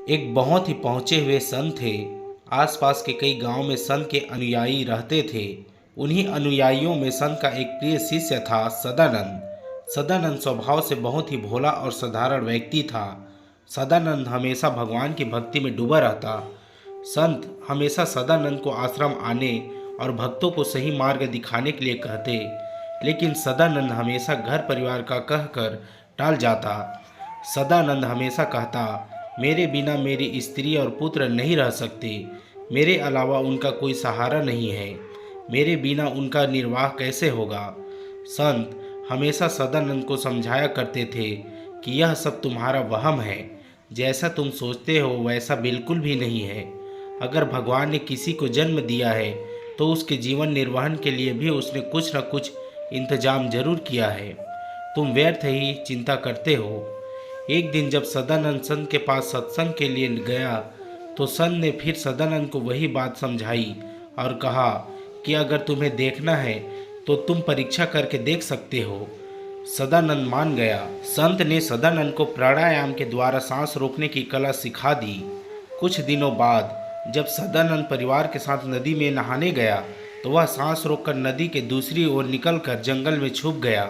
एक बहुत ही पहुँचे हुए संत थे। आसपास के कई गांव में संत के अनुयायी रहते थे। उन्हीं अनुयायियों में संत का एक प्रिय शिष्य था, सदानंद। सदानंद स्वभाव से बहुत ही भोला और साधारण व्यक्ति था। सदानंद हमेशा भगवान की भक्ति में डूबा रहता। संत हमेशा सदानंद को आश्रम आने और भक्तों को सही मार्ग दिखाने के लिए कहते, लेकिन सदानंद हमेशा घर परिवार का कहकर टाल जाता। सदानंद हमेशा कहता, मेरे बिना मेरी स्त्री और पुत्र नहीं रह सकते। मेरे अलावा उनका कोई सहारा नहीं है। मेरे बिना उनका निर्वाह कैसे होगा। संत हमेशा सदानंद को समझाया करते थे कि यह सब तुम्हारा वहम है। जैसा तुम सोचते हो वैसा बिल्कुल भी नहीं है। अगर भगवान ने किसी को जन्म दिया है तो उसके जीवन निर्वहन के लिए भी उसने कुछ न कुछ इंतजाम जरूर किया है। तुम व्यर्थ ही चिंता करते हो। एक दिन जब सदानंद संत के पास सत्संग के लिए गया तो संत ने फिर सदानंद को वही बात समझाई और कहा कि अगर तुम्हें देखना है तो तुम परीक्षा करके देख सकते हो। सदानंद मान गया। संत ने सदानंद को प्राणायाम के द्वारा सांस रोकने की कला सिखा दी। कुछ दिनों बाद जब सदानंद परिवार के साथ नदी में नहाने गया तो वह सांस रोककर नदी के दूसरी ओर निकलकर जंगल में छुप गया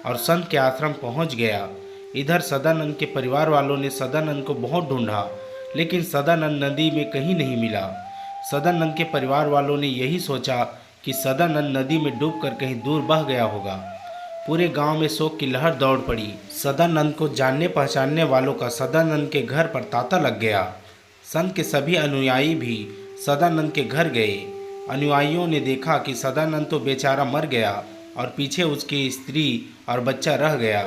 और संत के आश्रम पहुंच गया। इधर सदानंद के परिवार वालों ने सदानंद को बहुत ढूंढा, लेकिन सदानंद नदी में कहीं नहीं मिला। सदानंद के परिवार वालों ने यही सोचा कि सदानंद नदी में डूबकर कहीं दूर बह गया होगा। पूरे गांव में शोक की लहर दौड़ पड़ी। सदानंद को जानने पहचानने वालों का सदानंद के घर पर तांता लग गया। संत के सभी अनुयायी भी सदानंद के घर गए। अनुयायियों ने देखा कि सदानंद तो बेचारा मर गया और पीछे उसकी स्त्री और बच्चा रह गया।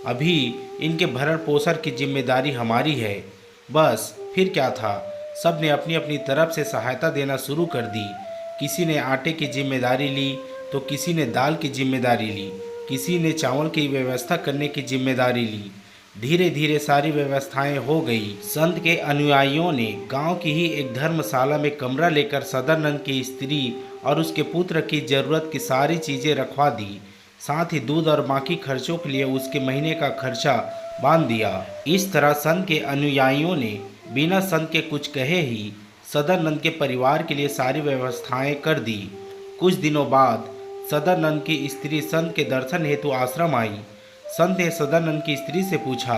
अभी इनके भरण पोषण की जिम्मेदारी हमारी है। बस फिर क्या था, सब ने अपनी अपनी तरफ से सहायता देना शुरू कर दी। किसी ने आटे की जिम्मेदारी ली तो किसी ने दाल की जिम्मेदारी ली, किसी ने चावल की व्यवस्था करने की जिम्मेदारी ली। धीरे धीरे सारी व्यवस्थाएं हो गई। संत के अनुयायियों ने गांव की ही एक धर्मशाला में कमरा लेकर सदानंद की स्त्री और उसके पुत्र की जरूरत की सारी चीजें रखवा दी। साथ ही दूध और बाकी खर्चों के लिए उसके महीने का खर्चा बांध दिया। इस तरह संत के अनुयायियों ने बिना संत के कुछ कहे ही सदानंद के परिवार के लिए सारी व्यवस्थाएं कर दी। कुछ दिनों बाद सदानंद की स्त्री संत के दर्शन हेतु आश्रम आई। संत ने सदानंद की स्त्री से पूछा,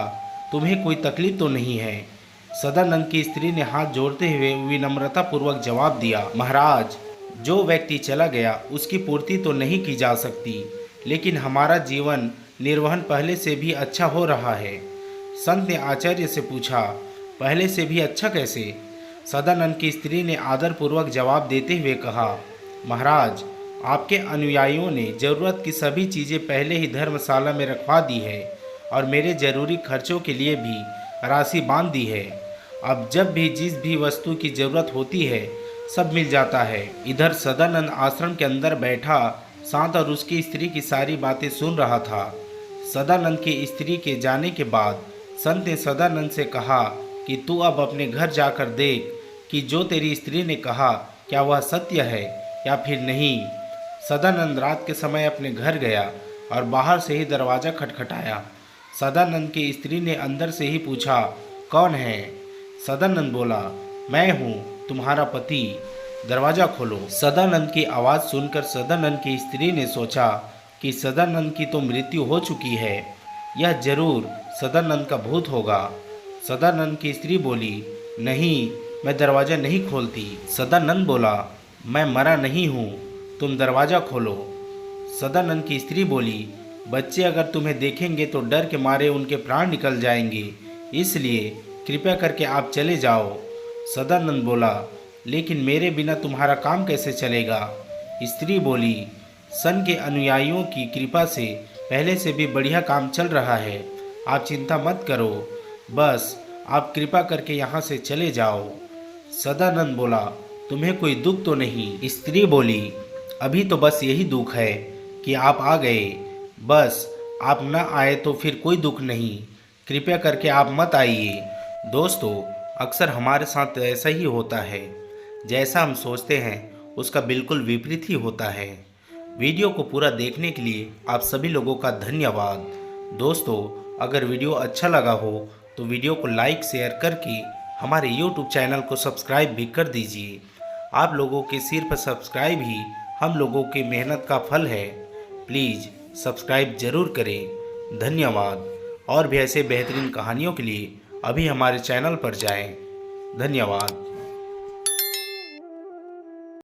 तुम्हें कोई तकलीफ तो नहीं है। सदानंद की स्त्री ने हाथ जोड़ते हुए विनम्रतापूर्वक जवाब दिया, महाराज, जो व्यक्ति चला गया उसकी पूर्ति तो नहीं की जा सकती, लेकिन हमारा जीवन निर्वहन पहले से भी अच्छा हो रहा है। संत ने आचार्य से पूछा, पहले से भी अच्छा कैसे। सदानंद की स्त्री ने आदरपूर्वक जवाब देते हुए कहा, महाराज, आपके अनुयायियों ने जरूरत की सभी चीज़ें पहले ही धर्मशाला में रखवा दी है और मेरे जरूरी खर्चों के लिए भी राशि बांध दी है। अब जब भी जिस भी वस्तु की जरूरत होती है सब मिल जाता है। इधर सदानंद आश्रम के अंदर बैठा शांत और उसकी स्त्री की सारी बातें सुन रहा था। सदानंद की स्त्री के जाने के बाद संत ने सदानंद से कहा कि तू अब अपने घर जाकर देख कि जो तेरी स्त्री ने कहा क्या वह सत्य है या फिर नहीं। सदानंद रात के समय अपने घर गया और बाहर से ही दरवाज़ा खटखटाया। सदानंद की स्त्री ने अंदर से ही पूछा, कौन है। सदानंद बोला, मैं हूँ, तुम्हारा पति, दरवाज़ा खोलो। सदानंद की आवाज़ सुनकर सदानंद की स्त्री ने सोचा कि सदानंद की तो मृत्यु हो चुकी है, यह जरूर सदानंद का भूत होगा। सदानंद की स्त्री बोली, नहीं, मैं दरवाज़ा नहीं खोलती। सदानंद बोला, मैं मरा नहीं हूँ, तुम दरवाज़ा खोलो। सदानंद की स्त्री बोली, बच्चे अगर तुम्हें देखेंगे तो डर के मारे उनके प्राण निकल जाएंगे, इसलिए कृपया करके आप चले जाओ। सदानंद बोला, लेकिन मेरे बिना तुम्हारा काम कैसे चलेगा। स्त्री बोली, सन के अनुयायियों की कृपा से पहले से भी बढ़िया काम चल रहा है, आप चिंता मत करो, बस आप कृपा करके यहाँ से चले जाओ। सदानंद बोला, तुम्हें कोई दुख तो नहीं। स्त्री बोली, अभी तो बस यही दुख है कि आप आ गए, बस आप न आए तो फिर कोई दुख नहीं, कृपया करके आप मत आइए। दोस्तों, अक्सर हमारे साथ ऐसा ही होता है, जैसा हम सोचते हैं उसका बिल्कुल विपरीत ही होता है। वीडियो को पूरा देखने के लिए आप सभी लोगों का धन्यवाद। दोस्तों, अगर वीडियो अच्छा लगा हो तो वीडियो को लाइक शेयर करके हमारे YouTube चैनल को सब्सक्राइब भी कर दीजिए। आप लोगों के सिर्फ सब्सक्राइब ही हम लोगों की मेहनत का फल है। प्लीज़ सब्सक्राइब ज़रूर करें। धन्यवाद। और भी ऐसे बेहतरीन कहानियों के लिए अभी हमारे चैनल पर जाएं। धन्यवाद।